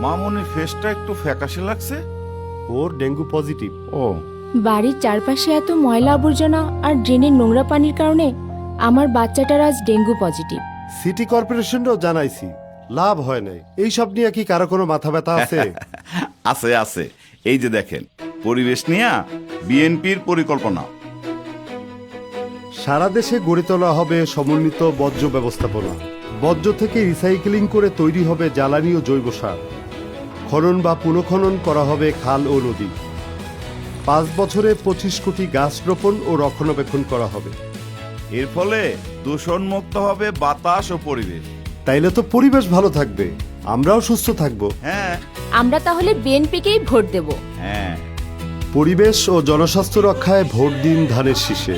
মামুনির ফেসটা একটু ফ্যাকাশে লাগছে। ওর ডেঙ্গু পজিটিভ। ও, বাড়ির চারপাশে এত ময়লা আবর্জনা আর ড্রেনের নোংরা পানির কারণে আমার বাচ্চাটার আজ ডেঙ্গু পজিটিভ। সিটি কর্পোরেশনও জানাইছি, লাভ হয় নাই। এইসব নিয়ে কি কারো কোনো মাথা ব্যথা আছে? আছে আছে। এই যে দেখেন, পরিবেশ নিয়ে বিএনপির পরিকল্পনা। সারা দেশে গড়ে তোলা হবে সমন্বিত বর্জ্য ব্যবস্থাপনা। বর্জ্য থেকে রিসাইক্লিং করে তৈরি হবে জ্বালানি ও জৈব সার। খনন বা পুনঃখনন করা হবে খাল ও নদী। 5 বছরে 25 কোটি গাছ রোপণ ও রক্ষণাবেক্ষণ করা হবে। এর ফলে দূষণ মুক্ত হবে বাতাস ও পরিবেশ। তাইলে তো পরিবেশ ভালো থাকবে, আমরাও সুস্থ থাকব। হ্যাঁ আমরা তাহলে বিএনপিকেই ভোট দেব। হ্যাঁ। পরিবেশ ও জনস্বাস্থ্য রক্ষায় ভোট দিন ধানের শীষে।